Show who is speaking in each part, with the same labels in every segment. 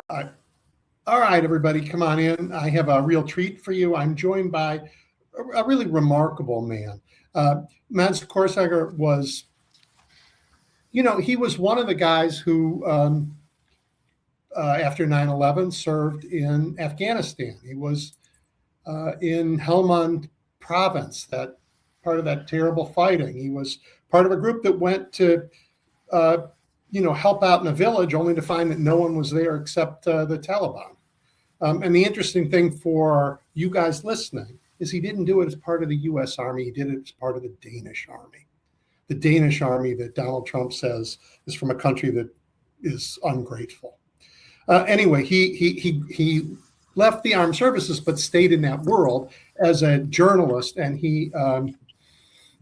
Speaker 1: Uh, all right, everybody, come on in. I have a real treat for you. I'm joined by a really remarkable man. Mads Korsager was, he was one of the guys who, after 9/11, served in Afghanistan. He was in Helmand province, that part of that terrible fighting. He was part of a group that went to help out in a village, only to find that no one was there except the Taliban. And the interesting thing for you guys listening is he didn't do it as part of the U.S. Army. He did it as part of the Danish Army. The Danish Army that Donald Trump says is from a country that is ungrateful. Anyway, he left the armed services but stayed in that world as a journalist, and he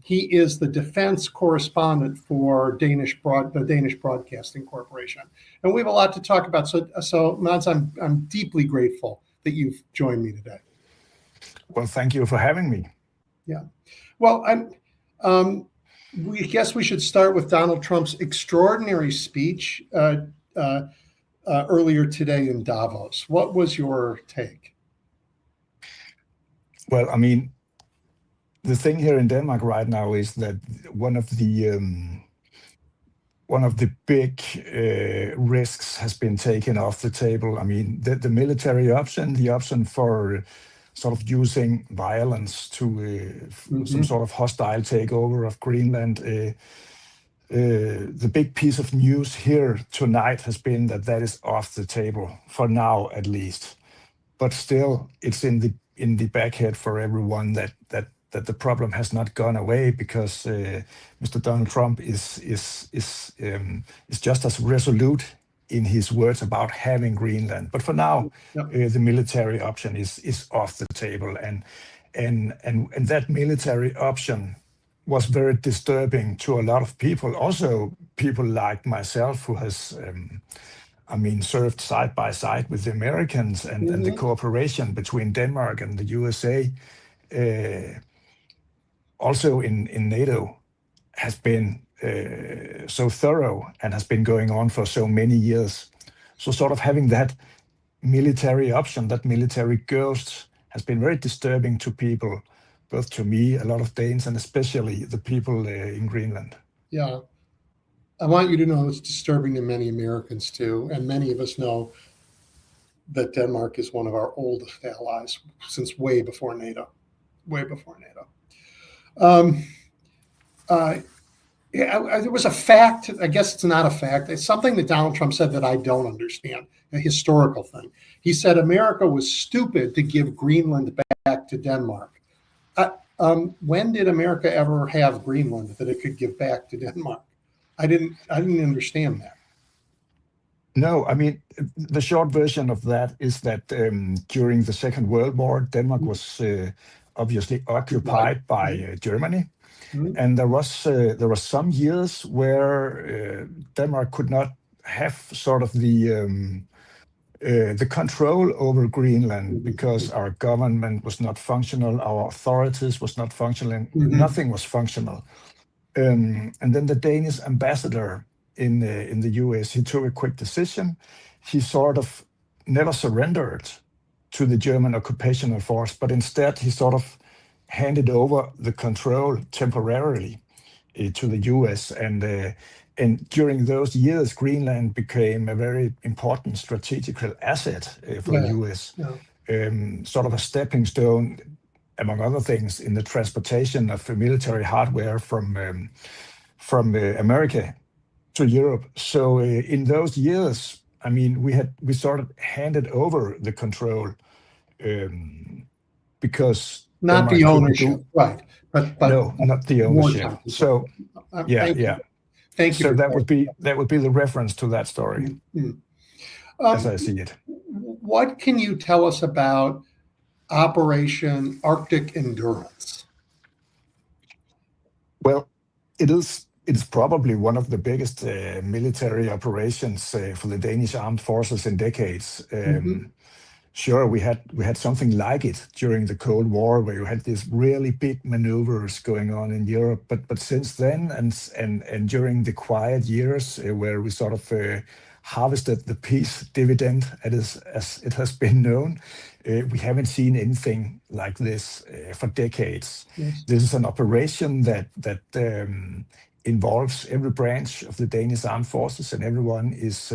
Speaker 1: is the defense correspondent for the Danish Broadcasting Corporation. And we have a lot to talk about. So Mads, I'm deeply grateful that you've joined me today.
Speaker 2: Well, thank you for having me.
Speaker 1: Yeah. Well, we guess we should start with Donald Trump's extraordinary speech earlier today in Davos. What was your take?
Speaker 2: Well, I mean, the thing here in Denmark right now is that one of the big risks has been taken off the table. I mean, the military option, the option for sort of using violence to some sort of hostile takeover of Greenland. The big piece of news here tonight has been that is off the table for now, at least. But still, it's in the backhead for everyone that the problem has not gone away, because Mr. Donald Trump is just as resolute in his words about having Greenland. But for now, the military option is off the table, and that military option was very disturbing to a lot of people. Also, people like myself, who has served side by side with the Americans, and the cooperation between Denmark and the USA. Also in NATO has been so thorough and has been going on for so many years. So sort of having that military option, that military ghost, has been very disturbing to people, both to me, a lot of Danes, and especially the people in Greenland.
Speaker 1: Yeah. I want you to know it's disturbing to many Americans too. And many of us know that Denmark is one of our oldest allies since way before NATO. There was a fact, I guess it's not a fact, it's something that Donald Trump said that I don't understand, a historical thing. He said America was stupid to give Greenland back to Denmark. When did America ever have Greenland that it could give back to Denmark? I didn't understand that.
Speaker 2: No, I mean, the short version of that is that during the Second World War, Denmark was obviously occupied by Germany. And there was some years where Denmark could not have sort of the control over Greenland, because our government was not functional, our authorities was not functional, nothing was functional. And then the Danish ambassador in the US, he took a quick decision. He sort of never surrendered to the German occupational force, but instead he sort of handed over the control temporarily to the US. And during those years, Greenland became a very important strategical asset for the US, sort of a stepping stone, among other things, in the transportation of military hardware from America to Europe. So in those years, I mean, we sort of handed over the control because
Speaker 1: not the ownership, right? But
Speaker 2: no, not the ownership. So
Speaker 1: Thank you.
Speaker 2: So that would be the reference to that story, as I see it.
Speaker 1: What can you tell us about Operation Arctic Endurance?
Speaker 2: Well, it's probably one of the biggest military operations for the Danish armed forces in decades. Sure, we had something like it during the Cold War, where you had these really big maneuvers going on in Europe. But since then, and during the quiet years, where we sort of harvested the peace dividend, as it has been known. We haven't seen anything like this for decades.
Speaker 1: Yes.
Speaker 2: This is an operation that involves every branch of the Danish armed forces, and everyone is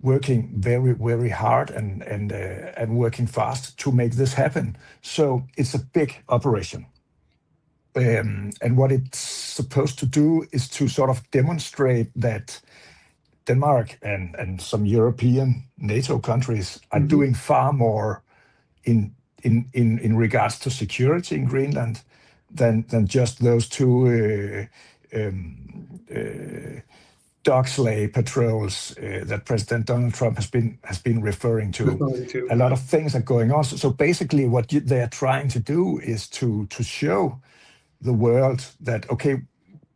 Speaker 2: working very, very hard and working fast to make this happen. So it's a big operation. And what it's supposed to do is to sort of demonstrate that Denmark and some European NATO countries are doing far more in regards to security in Greenland than just those two dog sleigh patrols that President Donald Trump has been referring to. A lot of things are going on. So basically, what they are trying to do is to show the world that, okay,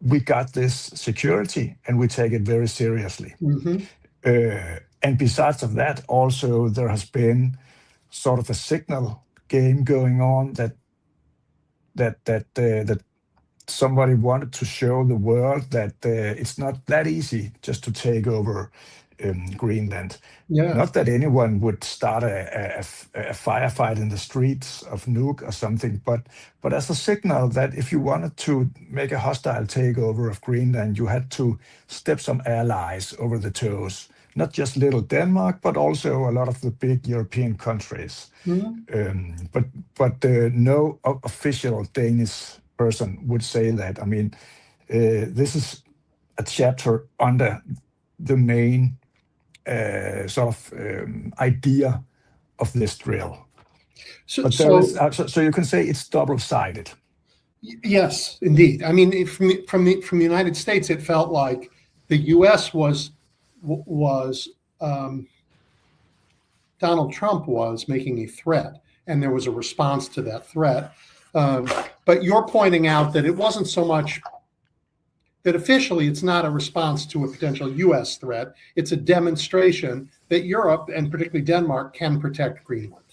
Speaker 2: we got this security and we take it very seriously. And besides of that, also there has been sort of a signal game going on that somebody wanted to show the world that it's not that easy just to take over Greenland.
Speaker 1: Yeah.
Speaker 2: Not that anyone would start a firefight in the streets of Nuuk or something, but as a signal that if you wanted to make a hostile takeover of Greenland, you had to step some allies over the toes. Not just little Denmark, but also a lot of the big European countries. But no official Danish person would say that. I mean, this is a chapter under the main sort of idea of this drill. So you can say it's double-sided.
Speaker 1: Yes, indeed. I mean, from the United States, it felt like the U.S. was Donald Trump was making a threat, and there was a response to that threat. But you're pointing out that it wasn't so much that officially it's not a response to a potential U.S. threat. It's a demonstration that Europe, and particularly Denmark, can protect Greenland.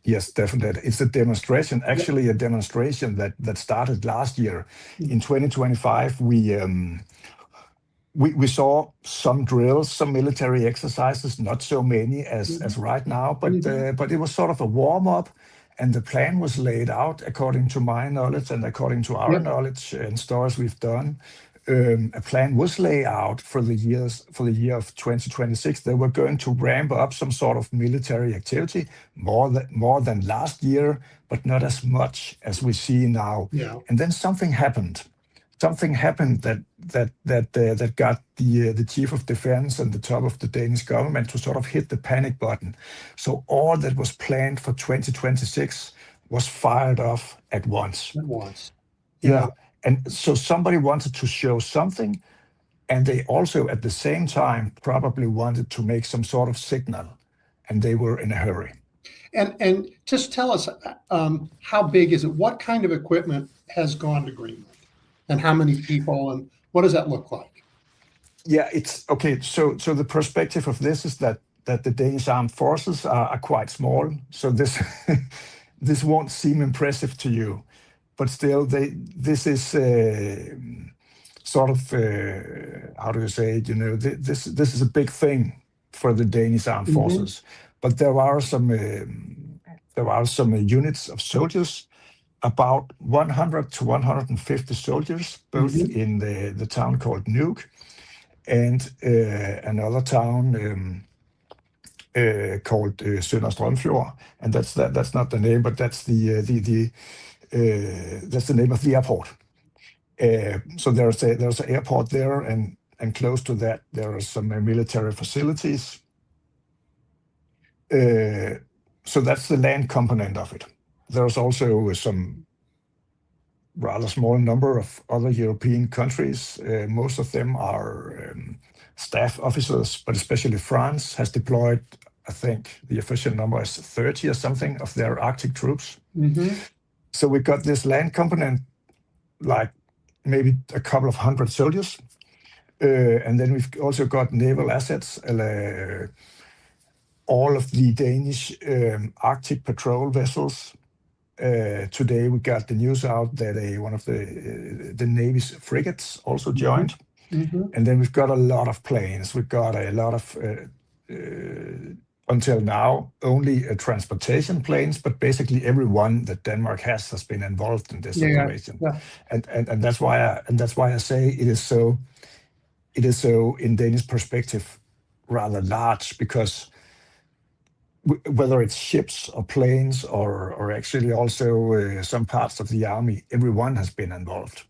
Speaker 2: Yes, definitely. It's a demonstration, actually a demonstration that started last year. In 2025, we saw some drills, some military exercises, not so many as right now, but it was sort of a warm-up, and the plan was laid out according to my knowledge and according to our knowledge and stories we've done. A plan was laid out for the year of 2026. They were going to ramp up some sort of military activity more than last year, but not as much as we see now.
Speaker 1: Yeah.
Speaker 2: And then something happened. Something happened that got the chief of defense and the top of the Danish government to sort of hit the panic button. So all that was planned for 2026 was fired off at once. Yeah. And so somebody wanted to show something, and they also at the same time probably wanted to make some sort of signal, and they were in a hurry.
Speaker 1: And just tell us, how big is it? What kind of equipment has gone to Greenland? And how many people, and what does that look like?
Speaker 2: Yeah, it's okay. So the perspective of this is that the Danish armed forces are quite small. So this this won't seem impressive to you, but still, this is sort of how do you say it? You know, this is a big thing for the Danish armed forces. But there are some units of soldiers. About 100 to 150 soldiers, both in the town called Nuuk and another town called Sønder Strømfjord, and that's not the name, but that's the name of the airport. So there's an airport there, and close to that there are some military facilities. So that's the land component of it. There's also some rather small number of other European countries. Most of them are staff officers, but especially France has deployed, I think the official number is 30 or something of their Arctic troops. So we got this land component, like maybe a couple of hundred soldiers. And then we've also got naval assets. All of the Danish Arctic patrol vessels. Today we got the news out that one of the Navy's frigates also joined. And then we've got a lot of planes. We've got a lot of, until now, only transportation planes, but basically everyone that Denmark has been involved in this operation. And that's why I say it is so, in Danish perspective, rather large, because whether it's ships or planes or actually also some parts of the army, everyone has been involved.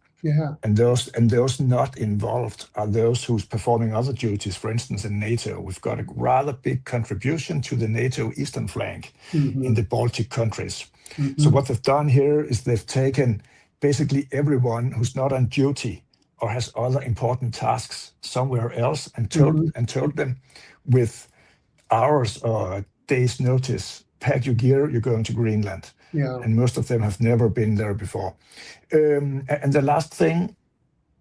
Speaker 2: And those not involved are those who's performing other duties. For instance, in NATO, we've got a rather big contribution to the NATO eastern flank in the Baltic countries. So what they've done here is they've taken basically everyone who's not on duty or has other important tasks somewhere else and told them with hours or days' notice, pack your gear, you're going to Greenland. And most of them have never been there before. And the last thing,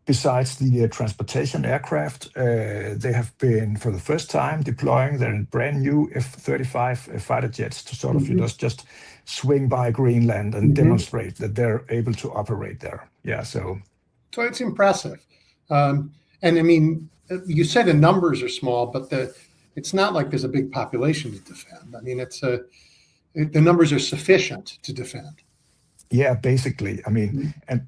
Speaker 2: besides the transportation aircraft, they have been, for the first time, deploying their brand new F-35 fighter jets to sort of just swing by Greenland and demonstrate that they're able to operate there. So
Speaker 1: it's impressive. And I mean, you say the numbers are small, but it's not like there's a big population to defend. I mean, the numbers are sufficient to defend.
Speaker 2: Yeah, basically. I mean, and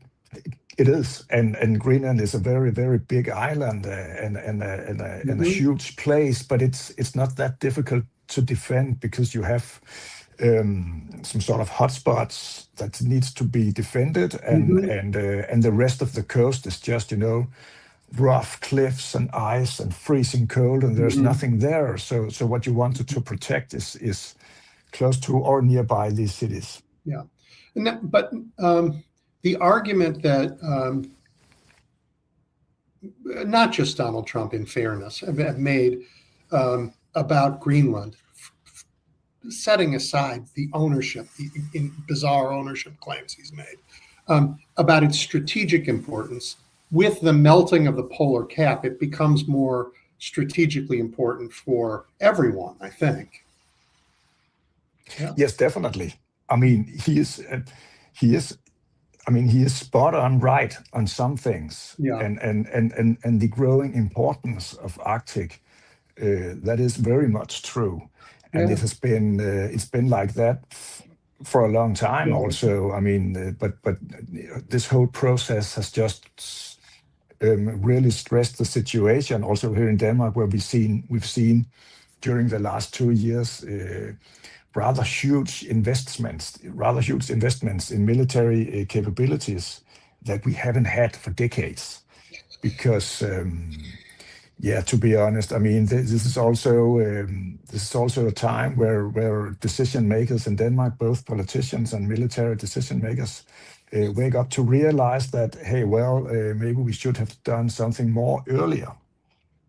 Speaker 2: it is. And Greenland is a very, very big island and a huge place, but it's not that difficult to defend because you have some sort of hotspots that needs to be defended, and the rest of the coast is just, rough cliffs and ice and freezing cold, and there's nothing there. So what you wanted to protect is close to or nearby these cities.
Speaker 1: Yeah, but the argument that not just Donald Trump, in fairness, have made about Greenland, setting aside the ownership, the bizarre ownership claims he's made, about its strategic importance. With the melting of the polar cap, it becomes more strategically important for everyone, I think.
Speaker 2: Yes, definitely. I mean, he is spot on right on some things. And the growing importance of Arctic, that is very much true. And it has been it's been like that for a long time also. I mean, but this whole process has just really stressed the situation also here in Denmark, where we've seen during the last 2 years rather huge investments in military capabilities that we haven't had for decades. Because to be honest, I mean, this is also a time where decision makers in Denmark, both politicians and military decision makers, wake up to realize that, hey, well, maybe we should have done something more earlier.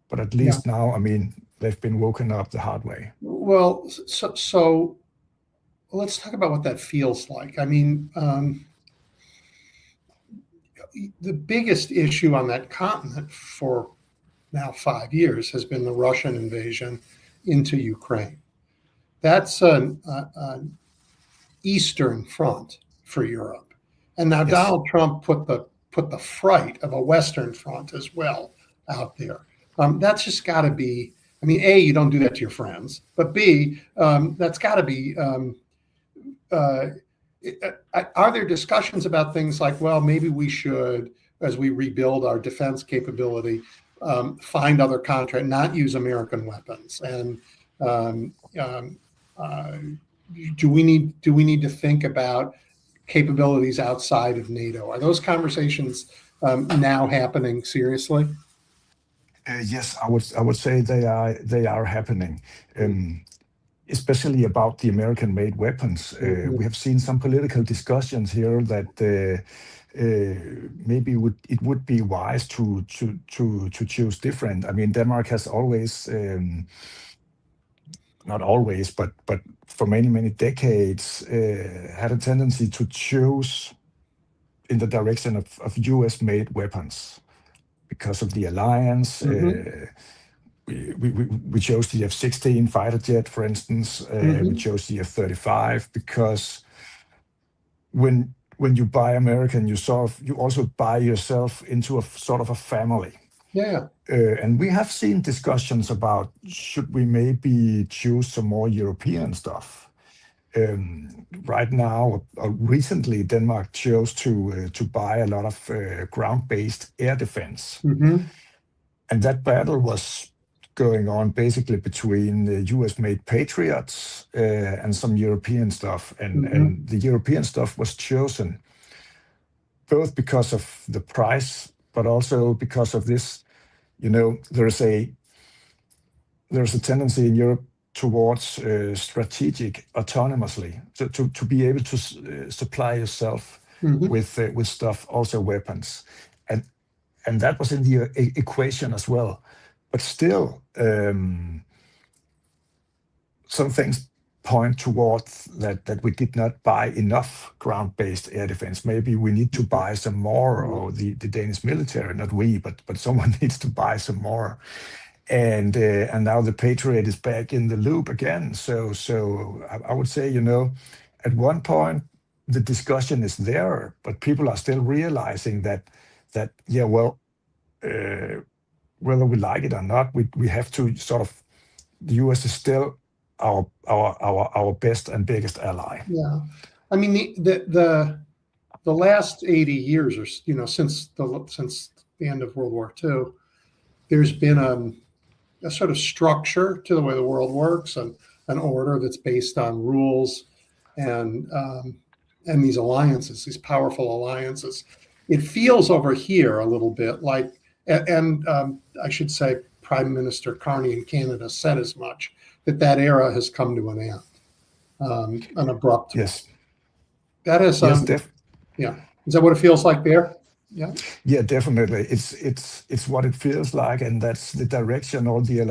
Speaker 2: But at least now, I mean, they've been woken up the hard way.
Speaker 1: Well, so let's talk about what that feels like. I mean, the biggest issue on that continent for now 5 years has been the Russian invasion into Ukraine. That's an eastern front for Europe. And now Donald Trump put the fright of a Western front as well out there. That's just got to be, I mean, A, you don't do that to your friends, but B, that's got to be, are there discussions about things like, well, maybe we should, as we rebuild our defense capability, find other contract, not use American weapons? And do we need to think about capabilities outside of NATO? Are those conversations now happening seriously?
Speaker 2: Yes, I would say they are happening, especially about the American-made weapons. We have seen some political discussions here that maybe it would be wise to choose different. I mean, Denmark has always, not always, but for many decades, had a tendency to choose in the direction of US-made weapons because of the alliance. We chose the F-16 fighter jet, for instance. We chose the F-35 because when you buy American, you also buy yourself into a sort of a family.
Speaker 1: Yeah.
Speaker 2: And we have seen discussions about should we maybe choose some more European stuff. Right now, recently, Denmark chose to buy a lot of ground-based air defense, and that battle was going on basically between the US-made Patriots and some European stuff, and the European stuff was chosen both because of the price, but also because of this. There's a tendency in Europe towards strategic autonomously, to be able to supply yourself with stuff, also weapons, and that was in the equation as well. But still, some things point towards that we did not buy enough ground-based air defense. Maybe we need to buy some more, or the Danish military, not we, but someone needs to buy some more. And now the Patriot is back in the loop again. So I would say, at one point the discussion is there, but people are still realizing that yeah, well, whether we like it or not, we have to sort of. The US is still our best and biggest ally.
Speaker 1: Yeah, I mean the last 80 years, or since the end of World War II, there's been a sort of structure to the way the world works, and an order that's based on rules and these alliances, these powerful alliances. It feels over here a little bit like, and I should say, Prime Minister Carney in Canada said as much, that era has come to an end, an abrupt.
Speaker 2: Yes.
Speaker 1: That is.
Speaker 2: Yes,
Speaker 1: yeah. Is that what it feels like there? Yeah.
Speaker 2: Yeah, definitely. It's what it feels like, and that's the direction all the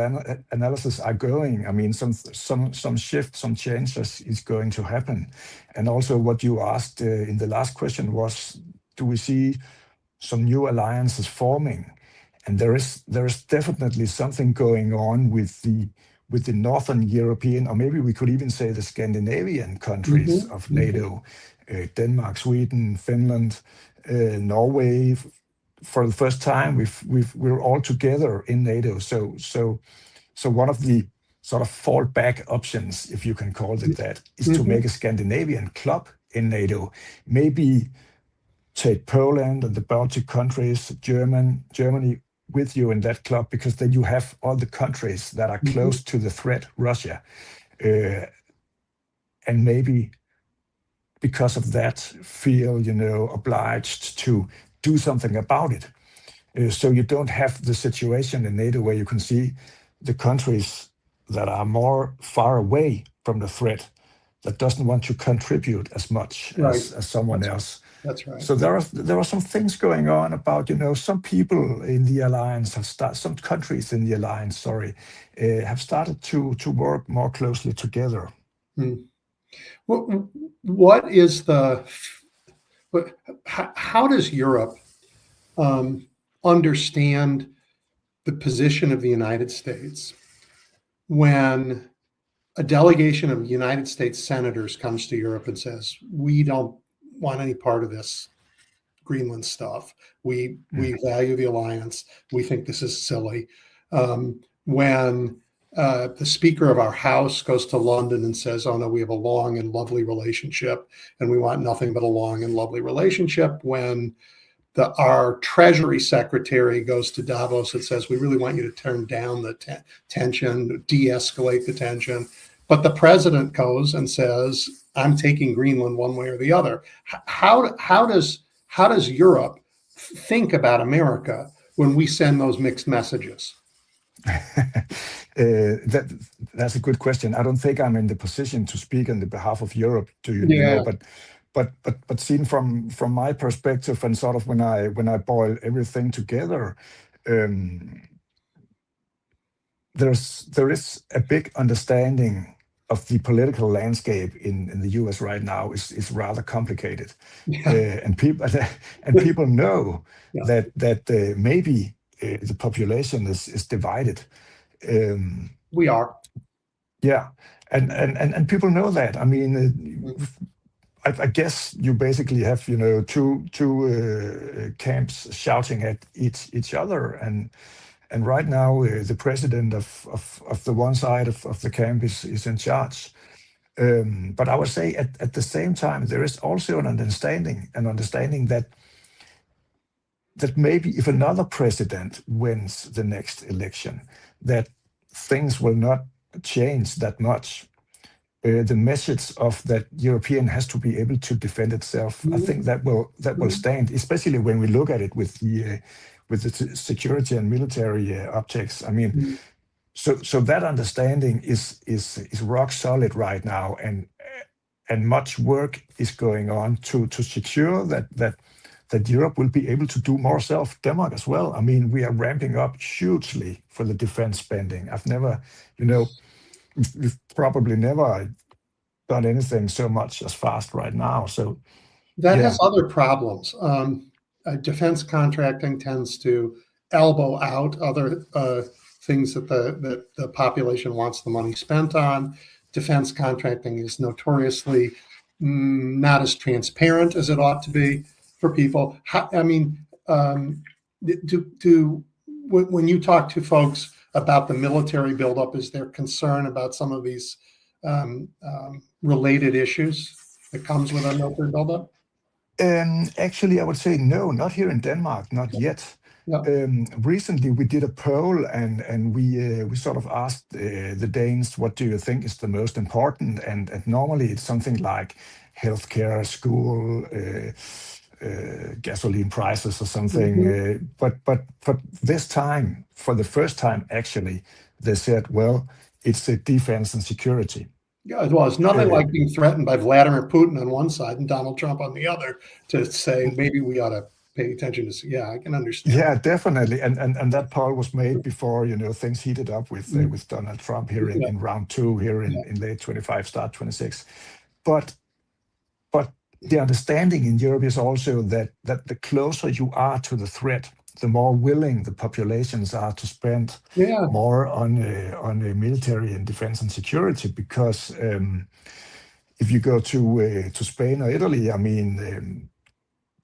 Speaker 2: analysis are going. I mean, some shift, some changes is going to happen, and also what you asked in the last question was, do we see some new alliances forming? And there is definitely something going on with the Northern European, or maybe we could even say the Scandinavian countries of NATO, Denmark, Sweden, Finland, Norway. For the first time, we're all together in NATO. So one of the sort of fallback options, if you can call it that, is to make a Scandinavian club in NATO. Maybe take Poland and the Baltic countries, Germany with you in that club, because then you have all the countries that are close to the threat, Russia, and maybe because of that feel obliged to do something about it. So you don't have the situation in NATO where you can see the countries that are more far away from the threat, that doesn't want to contribute as much as someone else.
Speaker 1: That's right.
Speaker 2: So there are some things going on about, some people in the alliance some countries in the alliance, have started to work more closely together.
Speaker 1: What is how does Europe understand the position of the United States when a delegation of United States senators comes to Europe and says, we don't want any part of this Greenland stuff. We value the alliance. We think this is silly. When the Speaker of our House goes to London and says, oh no, we have a long and lovely relationship and we want nothing but a long and lovely relationship. When our Treasury Secretary goes to Davos and says, we really want you to turn down the tension, de-escalate the tension. But the president goes and says, I'm taking Greenland one way or the other. How does Europe think about America when we send those mixed messages?
Speaker 2: That's a good question. I don't think I'm in the position to speak on the behalf of Europe, but seen from my perspective, and sort of when I boil everything together, there is a big understanding of the political landscape in the US right now is rather complicated, and people know that maybe the population is divided.
Speaker 1: We are.
Speaker 2: Yeah, and people know that. I mean, I guess you basically have, two camps shouting at each other, and right now the president of the one side of the camp is in charge. But I would say at the same time there is also an understanding that maybe if another president wins the next election, that things will not change that much. The message of that European has to be able to defend itself, I think that will stand, especially when we look at it with the security and military objects. I mean, so that understanding is rock solid right now, and much work is going on to secure that Europe will be able to do more self. Denmark as well. I mean, we are ramping up hugely for the defense spending. We've probably never done anything so much as fast right now. So
Speaker 1: that has other problems. Defense contracting tends to elbow out other things that the population wants the money spent on. Defense contracting is notoriously not as transparent as it ought to be for people. When you talk to folks about the military buildup, is there concern about some of these related issues that comes with a military buildup?
Speaker 2: Actually, I would say no, not here in Denmark, not yet.
Speaker 1: Yeah.
Speaker 2: Recently, we did a poll, and we sort of asked the Danes, what do you think is the most important? And normally it's something like healthcare, school, gasoline prices or something. But this time, for the first time, actually, they said, well, it's the defense and security.
Speaker 1: Yeah, well, it's nothing like being threatened by Vladimir Putin on one side and Donald Trump on the other to say maybe we ought to pay attention to. Yeah, I can understand.
Speaker 2: Yeah, definitely. And that poll was made before things heated up with Donald Trump here in round two here in late 25, start 26. But the understanding in Europe is also that the closer you are to the threat, the more willing the populations are to spend more on military and defense and security. Because if you go to Spain or Italy, I mean,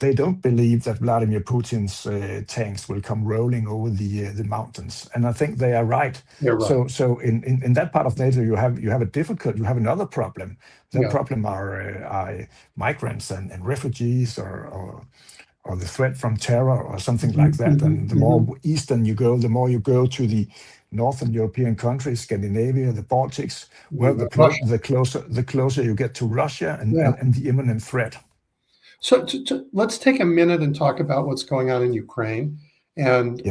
Speaker 2: they don't believe that Vladimir Putin's tanks will come rolling over the mountains, and I think they are right.
Speaker 1: They're right.
Speaker 2: So in that part of NATO, you have another problem. The problem are migrants and refugees, or the threat from terror or something like that. And the more eastern you go, the more you go to the northern European countries, Scandinavia, the Baltics, the closer you get to Russia and the imminent threat.
Speaker 1: So let's take a minute and talk about what's going on in Ukraine. And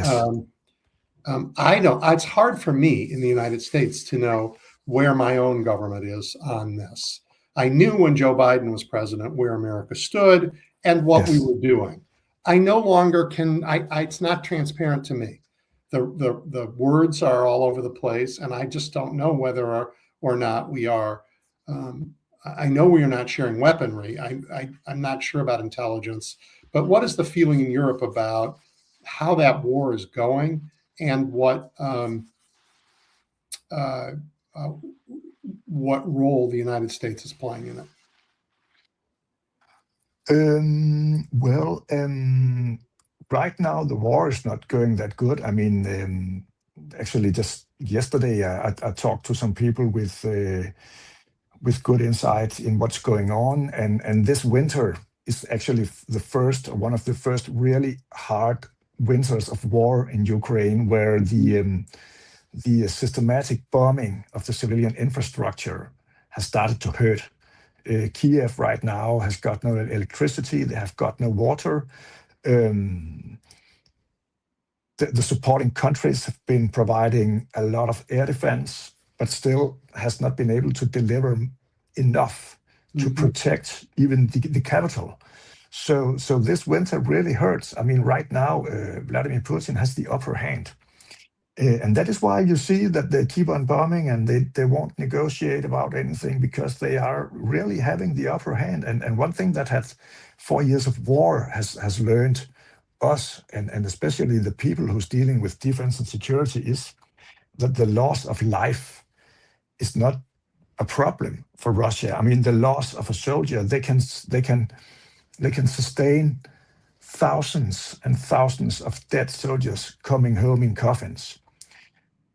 Speaker 1: I know it's hard for me in the United States to know where my own government is on this. I knew when Joe Biden was president where America stood and what we were doing. I no longer can. It's not transparent to me. The words are all over the place, and I just don't know whether or not we are. I know we are not sharing weaponry. I'm not sure about intelligence, but what is the feeling in Europe about how that war is going and what role the United States is playing in it?
Speaker 2: Right now the war is not going that good. I mean, actually, just yesterday I talked to some people with good insight in what's going on, and this winter is actually one of the first really hard winters of war in Ukraine, where the systematic bombing of the civilian infrastructure has started to hurt. Kiev right now has got no electricity, they have got no water. The supporting countries have been providing a lot of air defense, but still has not been able to deliver enough to protect even the capital. So this winter really hurts. I mean, right now, Vladimir Putin has the upper hand. And that is why you see that they keep on bombing, and they won't negotiate about anything, because they are really having the upper hand. And one thing that 4 years of war has learned us, and especially the people who's dealing with defense and security, is that the loss of life is not a problem for Russia. I mean, the loss of a soldier, they can sustain thousands and thousands of dead soldiers coming home in coffins.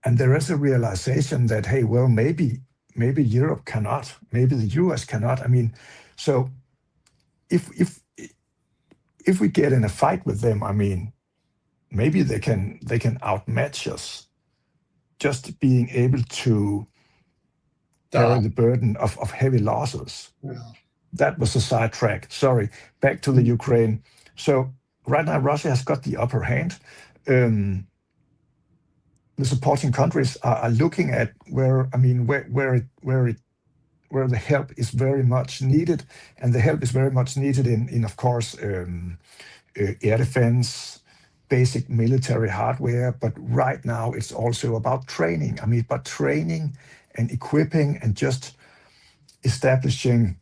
Speaker 2: And there is a realization that, hey, well, maybe Europe cannot, maybe the US cannot. I mean, so if we get in a fight with them, I mean, maybe they can outmatch us. Just being able to carry the burden of heavy losses.
Speaker 1: Yeah.
Speaker 2: That was a sidetrack. Sorry. Back to the Ukraine. So right now, Russia has got the upper hand. The supporting countries are looking at where the help is very much needed, and the help is very much needed in of course, air defense, basic military hardware. But right now, it's also about training. I mean, but training and equipping and just establishing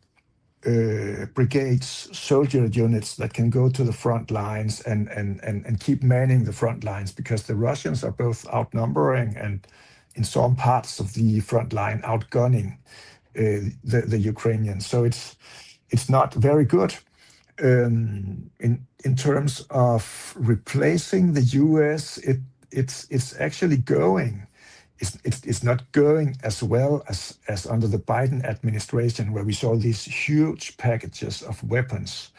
Speaker 2: brigades, soldier units that can go to the front lines and keep manning the front lines, because the Russians are both outnumbering and in some parts of the front line outgunning the Ukrainians. So it's not very good. In terms of replacing the US, it's actually going. It's not going as well as under the Biden administration, where we saw these huge packages of weapons.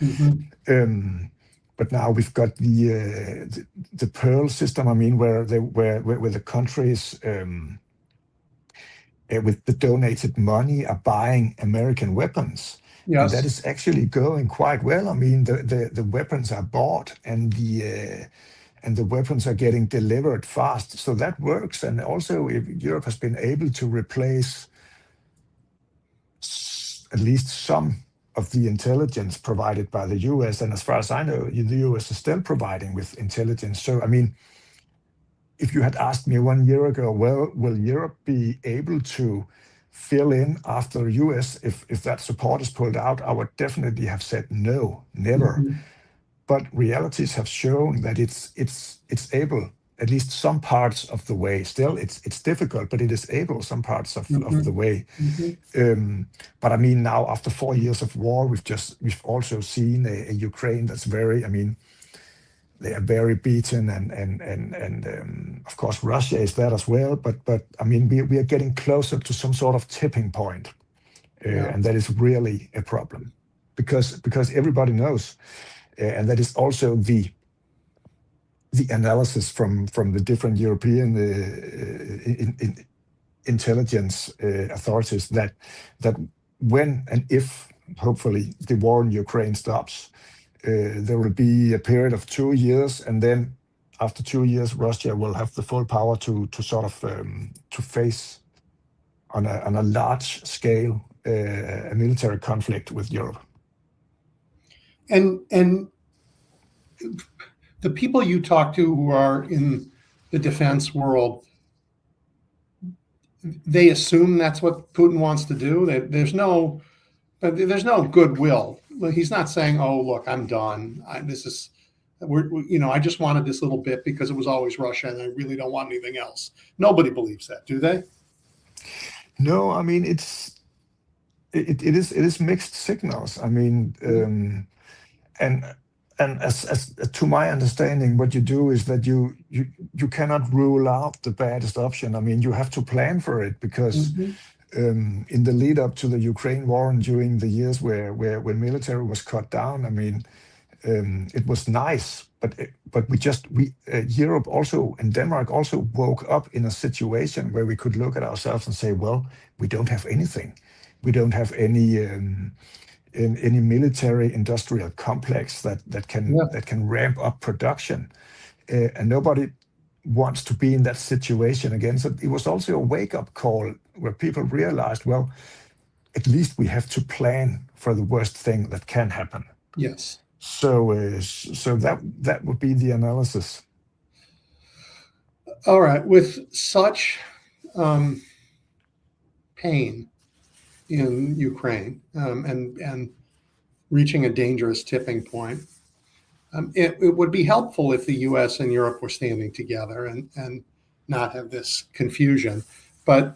Speaker 2: But now we've got the Pearl system. I mean, where the countries with the donated money are buying American weapons.
Speaker 1: Yes.
Speaker 2: And that is actually going quite well. I mean, the weapons are bought, and the weapons are getting delivered fast. So that works. And also, if Europe has been able to replace at least some of the intelligence provided by the US. And as far as I know, the US is still providing with intelligence. So, I mean, if you had asked me 1 year ago, well, will Europe be able to fill in after the US if that support is pulled out? I would definitely have said no, never. But realities have shown that it's able, at least some parts of the way. Still, it's difficult, but it is able some parts of the way. But I mean, now after 4 years of war, we've also seen a Ukraine that's very, I mean, they are very beaten, and of course Russia is there as well. But I mean, we are getting closer to some sort of tipping point, and that is really a problem, because everybody knows. And that is also the analysis from the different European intelligence authorities that when and if, hopefully, the war in Ukraine stops, there will be a period of 2 years, and then after 2 years, Russia will have the full power to sort of to face on a large scale a military conflict with Europe.
Speaker 1: And the people you talk to who are in the defense world, they assume that's what Putin wants to do. There's no goodwill. He's not saying, "Oh, look, I'm done. I just wanted this little bit because it was always Russia, and I really don't want anything else." Nobody believes that, do they?
Speaker 2: No, I mean, it is mixed signals. I mean, and as to my understanding, what you do is that you cannot rule out the baddest option. I mean, you have to plan for it, because in the lead up to the Ukraine war and during the years where military was cut down, I mean, it was nice, but Europe also, and Denmark also, woke up in a situation where we could look at ourselves and say, well, we don't have anything. We don't have any military industrial complex that can ramp up production, and nobody wants to be in that situation again. So it was also a wake-up call where people realized, well, at least we have to plan for the worst thing that can happen.
Speaker 1: Yes.
Speaker 2: So that would be the analysis.
Speaker 1: All right. With such pain in Ukraine, and reaching a dangerous tipping point, it would be helpful if the US and Europe were standing together and not have this confusion. But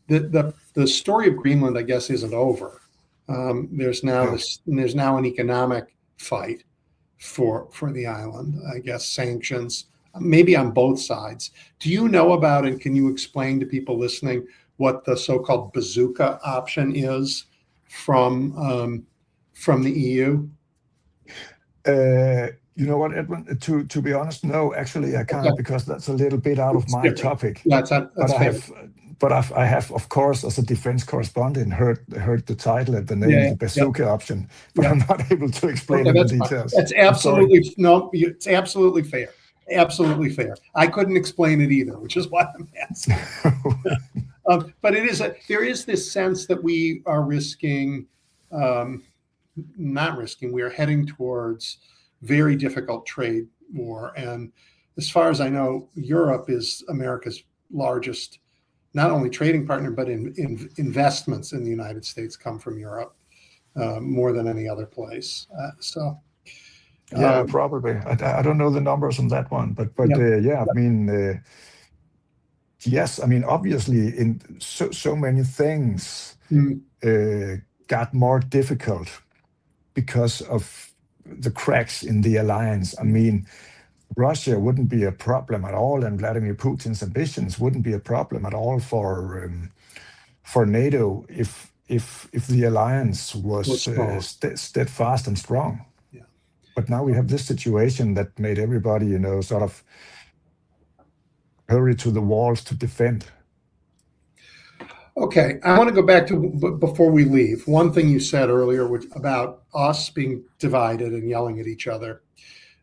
Speaker 1: the story of Greenland, I guess, isn't over. There's now an economic fight for the island. I guess sanctions, maybe on both sides. Do you know about, and can you explain to people listening what the so-called bazooka option is from the EU?
Speaker 2: You know what, Edwin? To be honest, no. Actually, I can't,
Speaker 1: Okay.
Speaker 2: because that's a little bit out of my topic.
Speaker 1: Yeah, that's fair.
Speaker 2: I have, of course, as a defense correspondent, heard the title and the name, the bazooka option, but I'm not able to explain the details.
Speaker 1: That's absolutely no. It's absolutely fair. Absolutely fair. I couldn't explain it either, which is why I'm asking. But there is this sense that we are risking, not risking. We are heading towards very difficult trade war, and as far as I know, Europe is America's largest, not only trading partner, but in investments in the United States come from Europe more than any other place.
Speaker 2: Yeah, probably. I don't know the numbers on that one, but I mean, yes, I mean, obviously, in so many things got more difficult because of the cracks in the alliance. I mean, Russia wouldn't be a problem at all, and Vladimir Putin's ambitions wouldn't be a problem at all for NATO if the alliance was steadfast and strong.
Speaker 1: Yeah.
Speaker 2: But now we have this situation that made everybody, sort of hurry to the walls to defend.
Speaker 1: Okay, I want to go back to before we leave. One thing you said earlier about us being divided and yelling at each other.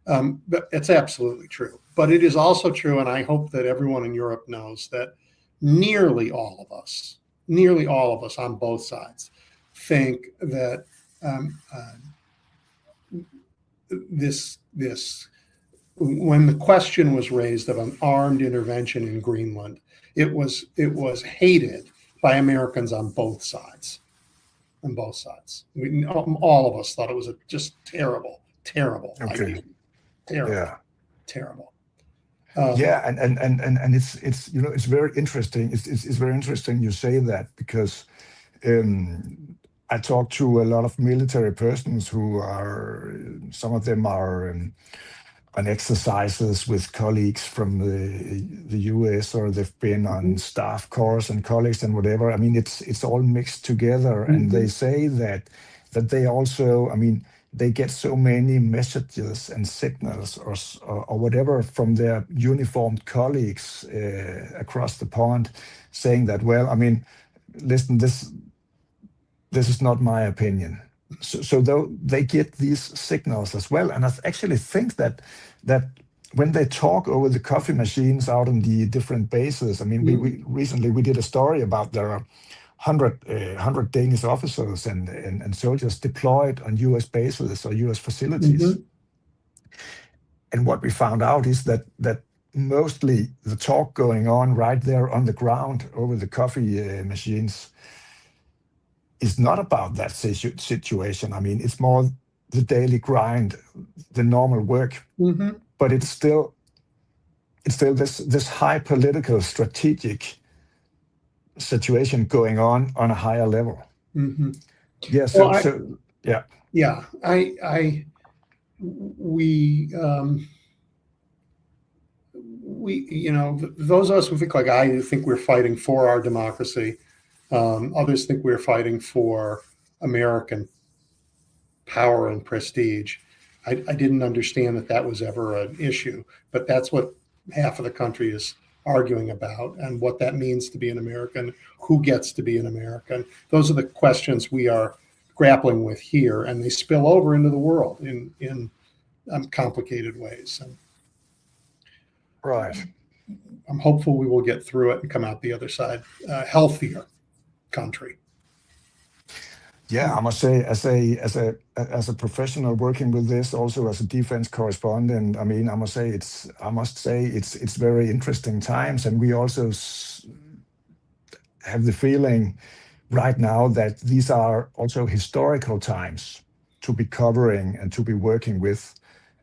Speaker 1: But it's absolutely true. But it is also true, and I hope that everyone in Europe knows that nearly all of us on both sides think that this when the question was raised of an armed intervention in Greenland, it was hated by Americans on both sides. On both sides, all of us thought it was just terrible idea. Terrible.
Speaker 2: Yeah, and it's it's very interesting. It's very interesting you say that, because I talk to a lot of military persons who are, some of them are on exercises with colleagues from the US, or they've been on staff course and colleagues and whatever. I mean, it's all mixed together, and they say that they also, I mean, they get so many messages and signals or whatever from their uniformed colleagues across the pond, saying that, well, I mean, listen, this is not my opinion. So though they get these signals as well, and I actually think that when they talk over the coffee machines out on the different bases, I mean, we recently did a story about there are 100 Danish officers and soldiers deployed on US bases or US facilities. And what we found out is that mostly the talk going on right there on the ground over the coffee machines is not about that situation. I mean, it's more the daily grind, the normal work, but it's still this high political strategic situation going on a higher level. Yeah.
Speaker 1: We those of us who think like I think we're fighting for our democracy. Others think we're fighting for American power and prestige. I didn't understand that was ever an issue, but that's what half of the country is arguing about, and what that means to be an American, who gets to be an American. Those are the questions we are grappling with here, and they spill over into the world in complicated ways. And
Speaker 2: right.
Speaker 1: I'm hopeful we will get through it and come out the other side healthier country.
Speaker 2: Yeah, I must say, as a professional working with this, also as a defense correspondent, I mean, I must say it's very interesting times, and we also have the feeling right now that these are also historical times to be covering and to be working with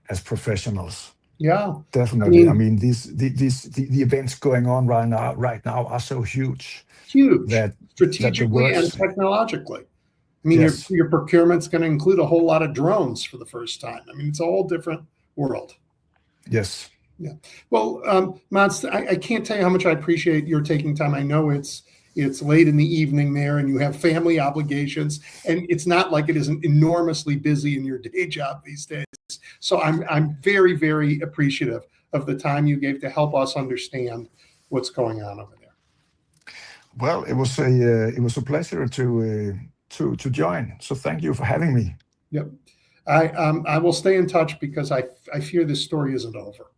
Speaker 2: as professionals.
Speaker 1: Yeah.
Speaker 2: Definitely. I mean, the events going on right now are so huge.
Speaker 1: Huge,
Speaker 2: that the
Speaker 1: strategically and
Speaker 2: words.
Speaker 1: technologically. I mean,
Speaker 2: Yes.
Speaker 1: your procurement's going to include a whole lot of drones for the first time. I mean, it's a whole different world.
Speaker 2: Yes.
Speaker 1: Yeah. Well, Mads, I can't tell you how much I appreciate your taking time. I know it's late in the evening there, and you have family obligations, and it's not like it isn't enormously busy in your day job these days. So I'm very, very appreciative of the time you gave to help us understand what's going on over there.
Speaker 2: Well, it was a pleasure to join. So thank you for having me.
Speaker 1: Yep. I will stay in touch because I fear this story isn't over.